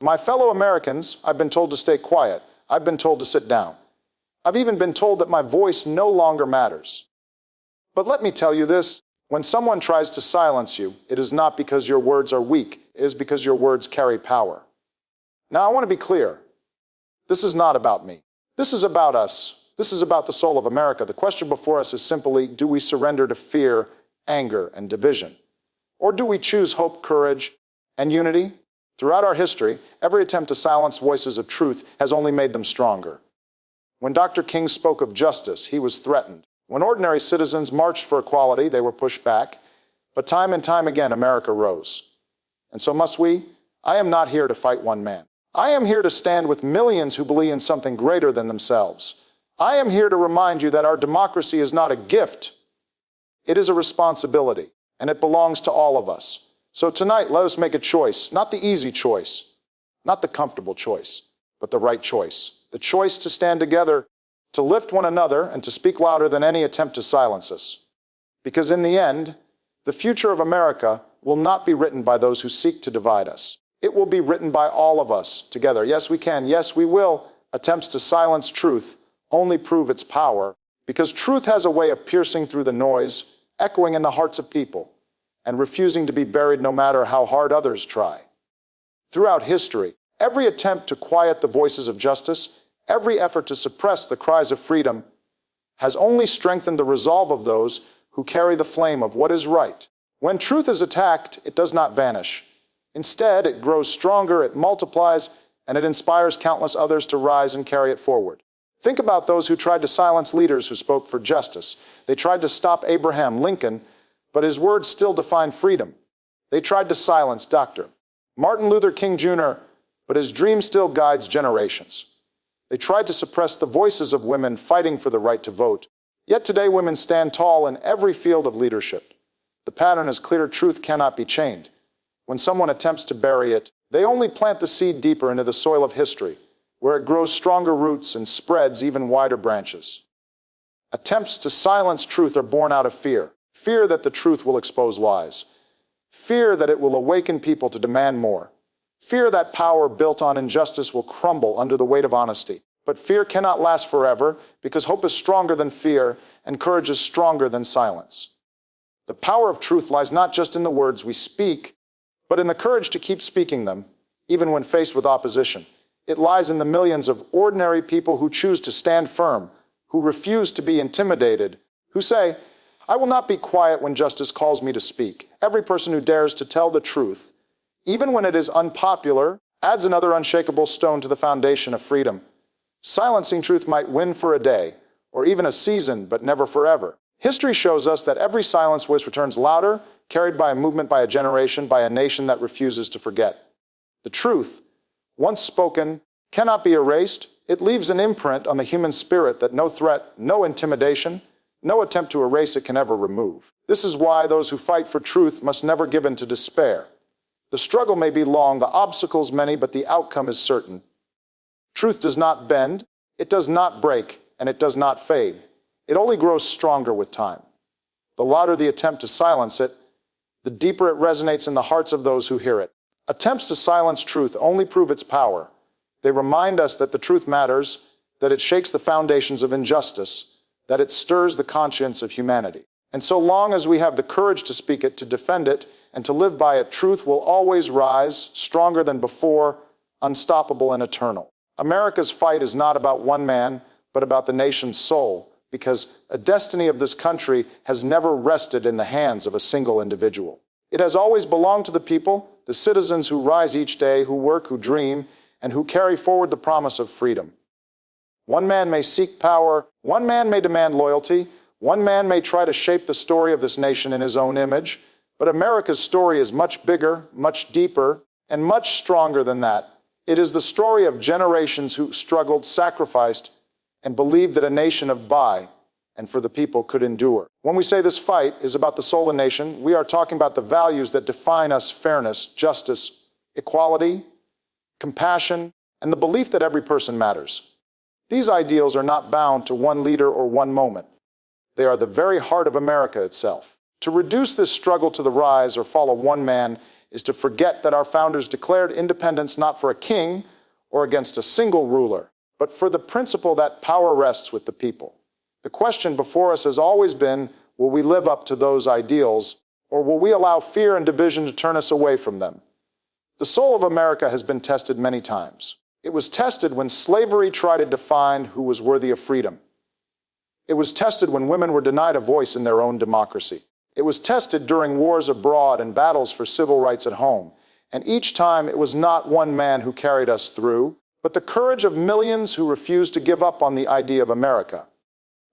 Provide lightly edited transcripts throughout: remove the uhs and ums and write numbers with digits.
My fellow Americans, I've been told to stay quiet. I've been told to sit down. I've even been told that my voice no longer matters. But let me tell you this, when someone tries to silence you, it is not because your words are weak, it is because your words carry power. Now, I want to be clear. This is not about me. This is about us. This is about the soul of America. The question before us is simply, do we surrender to fear, anger, and division? Or do we choose hope, courage, and unity? Throughout our history, every attempt to silence voices of truth has only made them stronger. When Dr. King spoke of justice, he was threatened. When ordinary citizens marched for equality, they were pushed back. But time and time again, America rose. And so must we? I am not here to fight one man. I am here to stand with millions who believe in something greater than themselves. I am here to remind you that our democracy is not a gift. It is a responsibility, and it belongs to all of us. So tonight, let us make a choice, not the easy choice, not the comfortable choice, but the right choice. The choice to stand together, to lift one another, and to speak louder than any attempt to silence us. Because in the end, the future of America will not be written by those who seek to divide us. It will be written by all of us together. Yes, we can. Yes, we will. Attempts to silence truth only prove its power, because truth has a way of piercing through the noise, echoing in the hearts of people, and refusing to be buried no matter how hard others try. Throughout history, every attempt to quiet the voices of justice, every effort to suppress the cries of freedom, has only strengthened the resolve of those who carry the flame of what is right. When truth is attacked, it does not vanish. Instead, it grows stronger, it multiplies, and it inspires countless others to rise and carry it forward. Think about those who tried to silence leaders who spoke for justice. They tried to stop Abraham Lincoln, but his words still define freedom. They tried to silence Dr. Martin Luther King Jr., but his dream still guides generations. They tried to suppress the voices of women fighting for the right to vote. Yet today women stand tall in every field of leadership. The pattern is clear: truth cannot be chained. When someone attempts to bury it, they only plant the seed deeper into the soil of history, where it grows stronger roots and spreads even wider branches. Attempts to silence truth are born out of fear. Fear that the truth will expose lies. Fear that it will awaken people to demand more. Fear that power built on injustice will crumble under the weight of honesty. But fear cannot last forever, because hope is stronger than fear, and courage is stronger than silence. The power of truth lies not just in the words we speak, but in the courage to keep speaking them, even when faced with opposition. It lies in the millions of ordinary people who choose to stand firm, who refuse to be intimidated, who say, "I will not be quiet when justice calls me to speak." Every person who dares to tell the truth, even when it is unpopular, adds another unshakable stone to the foundation of freedom. Silencing truth might win for a day, or even a season, but never forever. History shows us that every silenced voice returns louder, carried by a movement, by a generation, by a nation that refuses to forget. The truth, once spoken, cannot be erased. It leaves an imprint on the human spirit that no threat, no intimidation, no attempt to erase it can ever remove. This is why those who fight for truth must never give in to despair. The struggle may be long, the obstacles many, but the outcome is certain. Truth does not bend, it does not break, and it does not fade. It only grows stronger with time. The louder the attempt to silence it, the deeper it resonates in the hearts of those who hear it. Attempts to silence truth only prove its power. They remind us that the truth matters, that it shakes the foundations of injustice, that it stirs the conscience of humanity. And so long as we have the courage to speak it, to defend it, and to live by it, truth will always rise, stronger than before, unstoppable and eternal. America's fight is not about one man, but about the nation's soul, because the destiny of this country has never rested in the hands of a single individual. It has always belonged to the people, the citizens who rise each day, who work, who dream, and who carry forward the promise of freedom. One man may seek power, one man may demand loyalty, one man may try to shape the story of this nation in his own image, but America's story is much bigger, much deeper, and much stronger than that. It is the story of generations who struggled, sacrificed, and believed that a nation of by and for the people could endure. When we say this fight is about the soul of the nation, we are talking about the values that define us: fairness, justice, equality, compassion, and the belief that every person matters. These ideals are not bound to one leader or one moment. They are the very heart of America itself. To reduce this struggle to the rise or fall of one man is to forget that our founders declared independence not for a king or against a single ruler, but for the principle that power rests with the people. The question before us has always been, will we live up to those ideals, or will we allow fear and division to turn us away from them? The soul of America has been tested many times. It was tested when slavery tried to define who was worthy of freedom. It was tested when women were denied a voice in their own democracy. It was tested during wars abroad and battles for civil rights at home. And each time it was not one man who carried us through, but the courage of millions who refused to give up on the idea of America.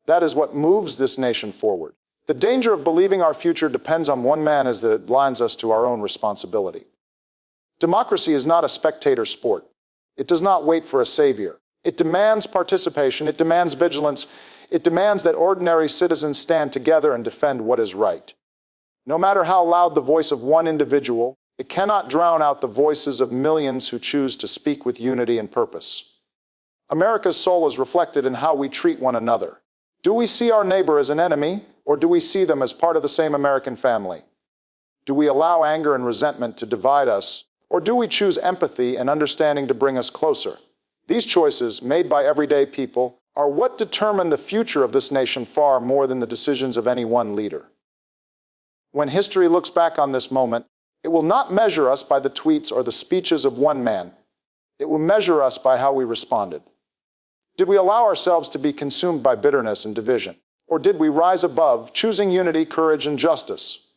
That is what moves this nation forward. The danger of believing our future depends on one man is that it blinds us to our own responsibility. Democracy is not a spectator sport. It does not wait for a savior. It demands participation. It demands vigilance. It demands that ordinary citizens stand together and defend what is right. No matter how loud the voice of one individual, it cannot drown out the voices of millions who choose to speak with unity and purpose. America's soul is reflected in how we treat one another. Do we see our neighbor as an enemy, or do we see them as part of the same American family? Do we allow anger and resentment to divide us, or do we choose empathy and understanding to bring us closer? These choices, made by everyday people, are what determine the future of this nation far more than the decisions of any one leader. When history looks back on this moment, it will not measure us by the tweets or the speeches of one man. It will measure us by how we responded. Did we allow ourselves to be consumed by bitterness and division? Or did we rise above, choosing unity, courage, and justice?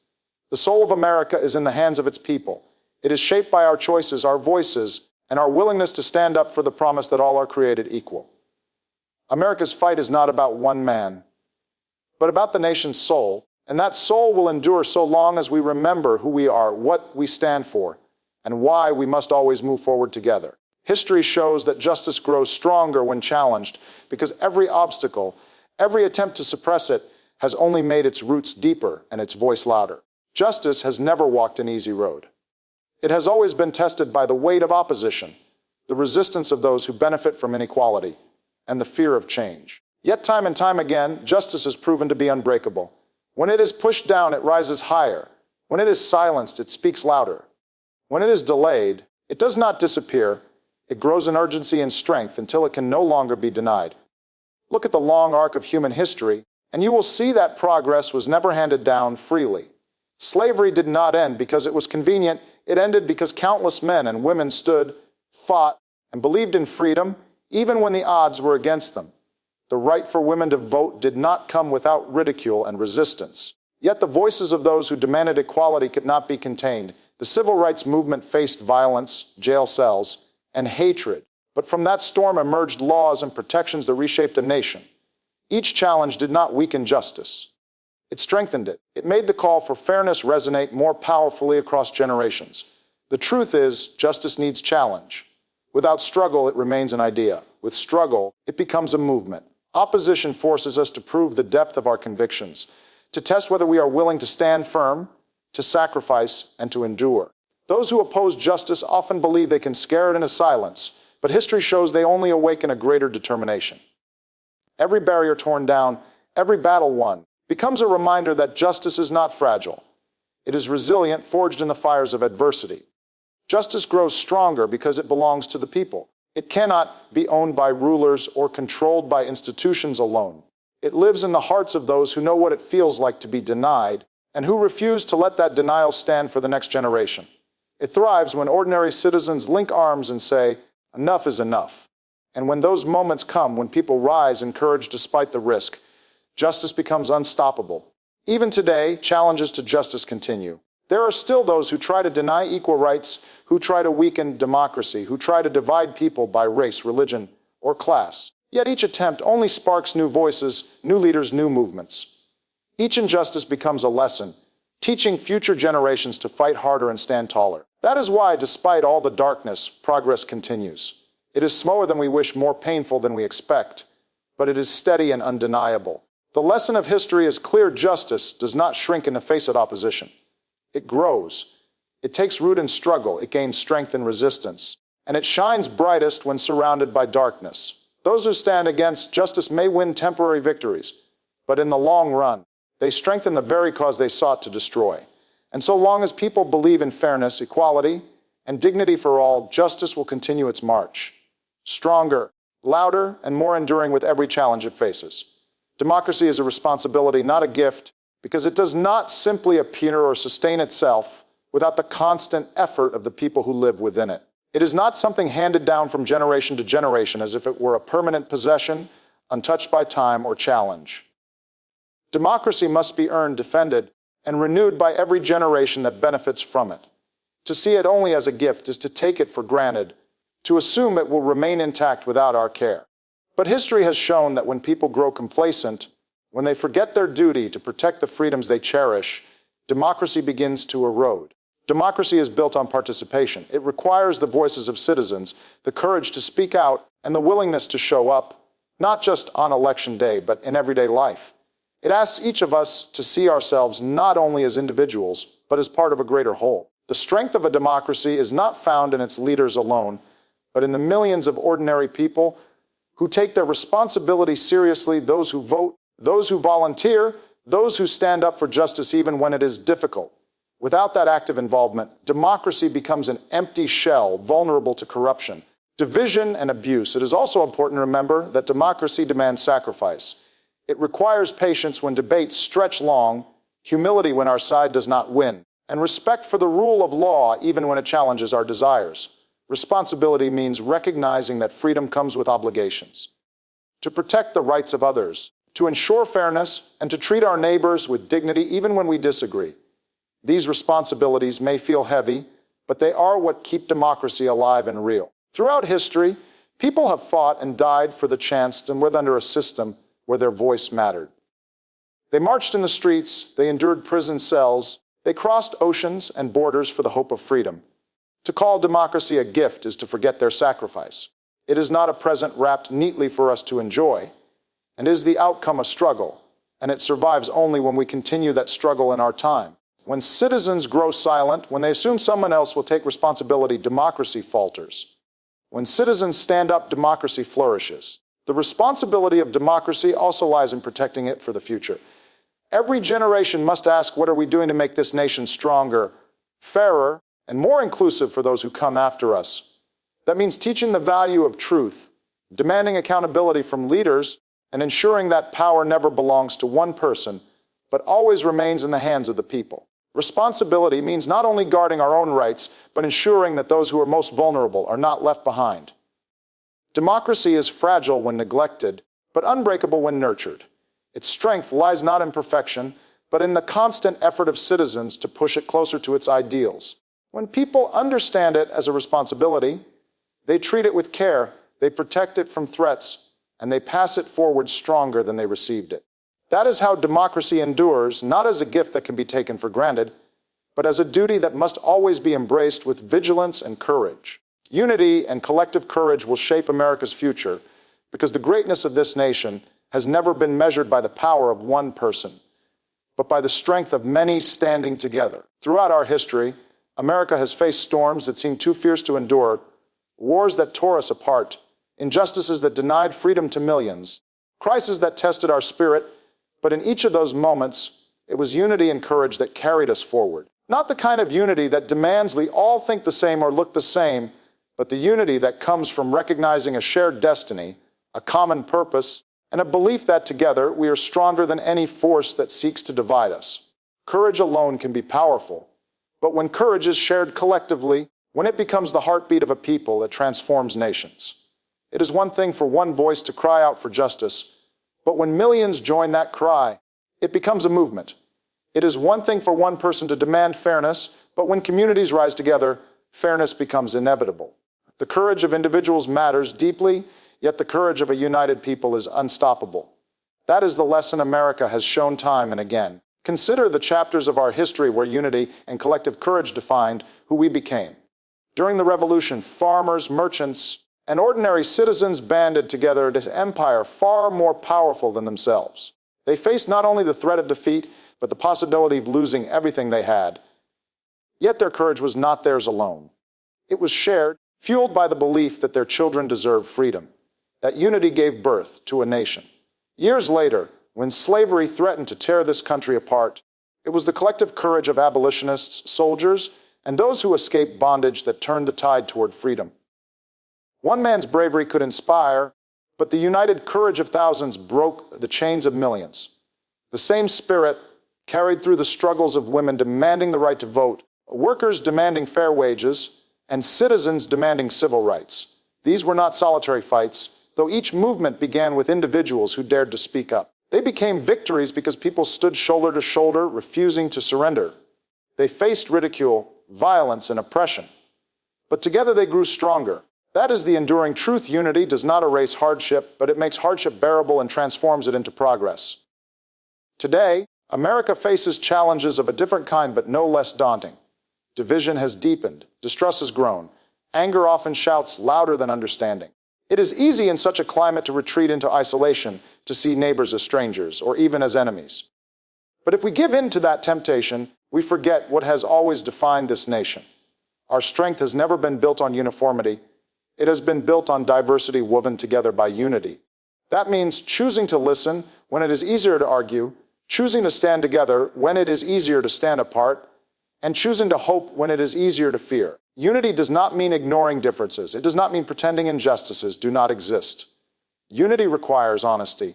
The soul of America is in the hands of its people. It is shaped by our choices, our voices, and our willingness to stand up for the promise that all are created equal. America's fight is not about one man, but about the nation's soul, and that soul will endure so long as we remember who we are, what we stand for, and why we must always move forward together. History shows that justice grows stronger when challenged, because every obstacle, every attempt to suppress it, has only made its roots deeper and its voice louder. Justice has never walked an easy road. It has always been tested by the weight of opposition, the resistance of those who benefit from inequality, and the fear of change. Yet time and time again, justice has proven to be unbreakable. When it is pushed down, it rises higher. When it is silenced, it speaks louder. When it is delayed, it does not disappear. It grows in urgency and strength until it can no longer be denied. Look at the long arc of human history, and you will see that progress was never handed down freely. Slavery did not end because it was convenient. It ended because countless men and women stood, fought, and believed in freedom, even when the odds were against them. The right for women to vote did not come without ridicule and resistance. Yet the voices of those who demanded equality could not be contained. The civil rights movement faced violence, jail cells, and hatred. But from that storm emerged laws and protections that reshaped a nation. Each challenge did not weaken justice. It strengthened it. It made the call for fairness resonate more powerfully across generations. The truth is, justice needs challenge. Without struggle, it remains an idea. With struggle, it becomes a movement. Opposition forces us to prove the depth of our convictions, to test whether we are willing to stand firm, to sacrifice, and to endure. Those who oppose justice often believe they can scare it into silence, but history shows they only awaken a greater determination. Every barrier torn down, every battle won, becomes a reminder that justice is not fragile. It is resilient, forged in the fires of adversity. Justice grows stronger because it belongs to the people. It cannot be owned by rulers or controlled by institutions alone. It lives in the hearts of those who know what it feels like to be denied and who refuse to let that denial stand for the next generation. It thrives when ordinary citizens link arms and say, enough is enough. And when those moments come, when people rise in courage despite the risk, justice becomes unstoppable. Even today, challenges to justice continue. There are still those who try to deny equal rights, who try to weaken democracy, who try to divide people by race, religion, or class. Yet each attempt only sparks new voices, new leaders, new movements. Each injustice becomes a lesson, teaching future generations to fight harder and stand taller. That is why, despite all the darkness, progress continues. It is slower than we wish, more painful than we expect, but it is steady and undeniable. The lesson of history is clear: justice does not shrink in the face of opposition. It grows. It takes root in struggle. It gains strength in resistance. And it shines brightest when surrounded by darkness. Those who stand against justice may win temporary victories, but in the long run, they strengthen the very cause they sought to destroy. And so long as people believe in fairness, equality, and dignity for all, justice will continue its march. Stronger, louder, and more enduring with every challenge it faces. Democracy is a responsibility, not a gift, because it does not simply appear or sustain itself without the constant effort of the people who live within it. It is not something handed down from generation to generation as if it were a permanent possession, untouched by time or challenge. Democracy must be earned, defended, and renewed by every generation that benefits from it. To see it only as a gift is to take it for granted, to assume it will remain intact without our care. But history has shown that when people grow complacent, when they forget their duty to protect the freedoms they cherish, democracy begins to erode. Democracy is built on participation. It requires the voices of citizens, the courage to speak out, and the willingness to show up, not just on election day, but in everyday life. It asks each of us to see ourselves not only as individuals, but as part of a greater whole. The strength of a democracy is not found in its leaders alone, but in the millions of ordinary people who take their responsibility seriously, those who vote, those who volunteer, those who stand up for justice even when it is difficult. Without that active involvement, democracy becomes an empty shell, vulnerable to corruption, division, and abuse. It is also important to remember that democracy demands sacrifice. It requires patience when debates stretch long, humility when our side does not win, and respect for the rule of law even when it challenges our desires. Responsibility means recognizing that freedom comes with obligations. To protect the rights of others, to ensure fairness, and to treat our neighbors with dignity even when we disagree. These responsibilities may feel heavy, but they are what keep democracy alive and real. Throughout history, people have fought and died for the chance to live under a system where their voice mattered. They marched in the streets, they endured prison cells, they crossed oceans and borders for the hope of freedom. To call democracy a gift is to forget their sacrifice. It is not a present wrapped neatly for us to enjoy, and is the outcome a struggle, and it survives only when we continue that struggle in our time. When citizens grow silent, when they assume someone else will take responsibility, democracy falters. When citizens stand up, democracy flourishes. The responsibility of democracy also lies in protecting it for the future. Every generation must ask, what are we doing to make this nation stronger, fairer, and more inclusive for those who come after us? That means teaching the value of truth, demanding accountability from leaders, and ensuring that power never belongs to one person, but always remains in the hands of the people. Responsibility means not only guarding our own rights, but ensuring that those who are most vulnerable are not left behind. Democracy is fragile when neglected, but unbreakable when nurtured. Its strength lies not in perfection, but in the constant effort of citizens to push it closer to its ideals. When people understand it as a responsibility, they treat it with care, they protect it from threats, and they pass it forward stronger than they received it. That is how democracy endures, not as a gift that can be taken for granted, but as a duty that must always be embraced with vigilance and courage. Unity and collective courage will shape America's future, because the greatness of this nation has never been measured by the power of one person, but by the strength of many standing together. Throughout our history, America has faced storms that seemed too fierce to endure, wars that tore us apart, injustices that denied freedom to millions, crises that tested our spirit, but in each of those moments, it was unity and courage that carried us forward. Not the kind of unity that demands we all think the same or look the same, but the unity that comes from recognizing a shared destiny, a common purpose, and a belief that together we are stronger than any force that seeks to divide us. Courage alone can be powerful, but when courage is shared collectively, when it becomes the heartbeat of a people, it transforms nations. It is one thing for one voice to cry out for justice, but when millions join that cry, it becomes a movement. It is one thing for one person to demand fairness, but when communities rise together, fairness becomes inevitable. The courage of individuals matters deeply, yet the courage of a united people is unstoppable. That is the lesson America has shown time and again. Consider the chapters of our history where unity and collective courage defined who we became. During the Revolution, farmers, merchants, and ordinary citizens banded together against an empire far more powerful than themselves. They faced not only the threat of defeat, but the possibility of losing everything they had. Yet their courage was not theirs alone. It was shared, fueled by the belief that their children deserved freedom. That unity gave birth to a nation. Years later, when slavery threatened to tear this country apart, It was the collective courage of abolitionists, soldiers, and those who escaped bondage that turned the tide toward freedom. One man's bravery could inspire, but the united courage of thousands broke the chains of millions. The same spirit carried through the struggles of women demanding the right to vote, workers demanding fair wages, and citizens demanding civil rights. These were not solitary fights, though each movement began with individuals who dared to speak up. They became victories because people stood shoulder to shoulder, refusing to surrender. They faced ridicule, violence, and oppression. But together they grew stronger. That is the enduring truth. Unity does not erase hardship, but it makes hardship bearable and transforms it into progress. Today, America faces challenges of a different kind, but no less daunting. Division has deepened, distrust has grown, anger often shouts louder than understanding. It is easy in such a climate to retreat into isolation, to see neighbors as strangers, or even as enemies. But if we give in to that temptation, we forget what has always defined this nation. Our strength has never been built on uniformity. It has been built on diversity woven together by unity. That means choosing to listen when it is easier to argue, choosing to stand together when it is easier to stand apart, and choosing to hope when it is easier to fear. Unity does not mean ignoring differences. It does not mean pretending injustices do not exist. Unity requires honesty.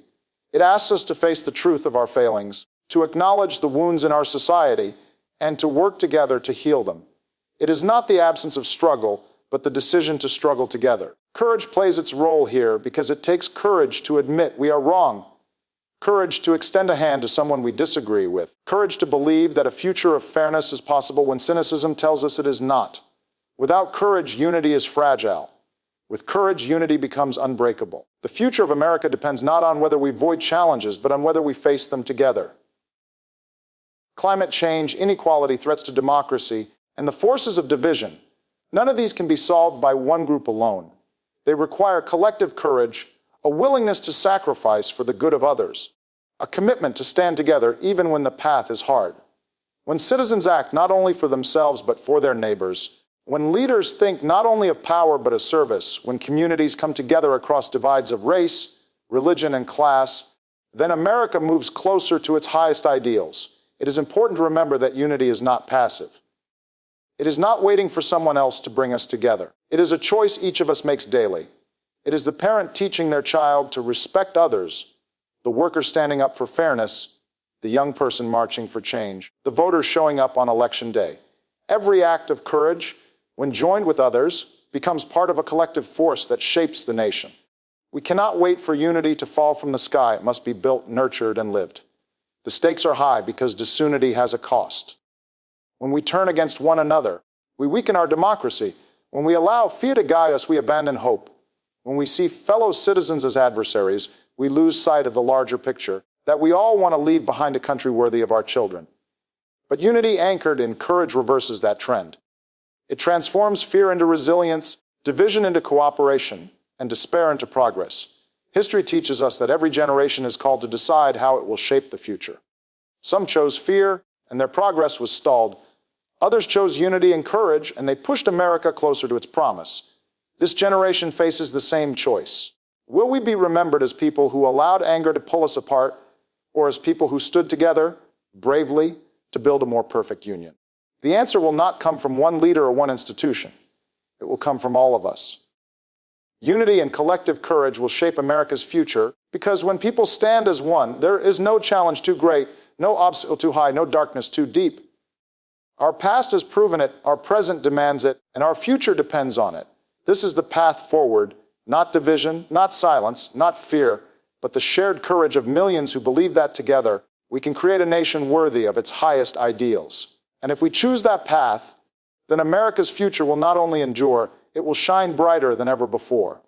It asks us to face the truth of our failings, to acknowledge the wounds in our society, and to work together to heal them. It is not the absence of struggle, but the decision to struggle together. Courage plays its role here because it takes courage to admit we are wrong, courage to extend a hand to someone we disagree with, courage to believe that a future of fairness is possible when cynicism tells us it is not. Without courage, unity is fragile. With courage, unity becomes unbreakable. The future of America depends not on whether we avoid challenges, but on whether we face them together. Climate change, inequality, threats to democracy, and the forces of division. None of these can be solved by one group alone. They require collective courage, a willingness to sacrifice for the good of others, a commitment to stand together even when the path is hard. When citizens act not only for themselves but for their neighbors, when leaders think not only of power but of service, when communities come together across divides of race, religion, and class, then America moves closer to its highest ideals. It is important to remember that unity is not passive. It is not waiting for someone else to bring us together. It is a choice each of us makes daily. It is the parent teaching their child to respect others, the worker standing up for fairness, the young person marching for change, the voter showing up on election day. Every act of courage, when joined with others, becomes part of a collective force that shapes the nation. We cannot wait for unity to fall from the sky. It must be built, nurtured, and lived. The stakes are high because disunity has a cost. When we turn against one another, we weaken our democracy. When we allow fear to guide us, we abandon hope. When we see fellow citizens as adversaries, we lose sight of the larger picture, that we all want to leave behind a country worthy of our children. But unity anchored in courage reverses that trend. It transforms fear into resilience, division into cooperation, and despair into progress. History teaches us that every generation is called to decide how it will shape the future. Some chose fear, and their progress was stalled. Others chose unity and courage, and they pushed America closer to its promise. This generation faces the same choice. Will we be remembered as people who allowed anger to pull us apart, or as people who stood together, bravely, to build a more perfect union? The answer will not come from one leader or one institution. It will come from all of us. Unity and collective courage will shape America's future because when people stand as one, there is no challenge too great, no obstacle too high, no darkness too deep. Our past has proven it, our present demands it, and our future depends on it. This is the path forward, not division, not silence, not fear, but the shared courage of millions who believe that together, we can create a nation worthy of its highest ideals. And if we choose that path, then America's future will not only endure, it will shine brighter than ever before.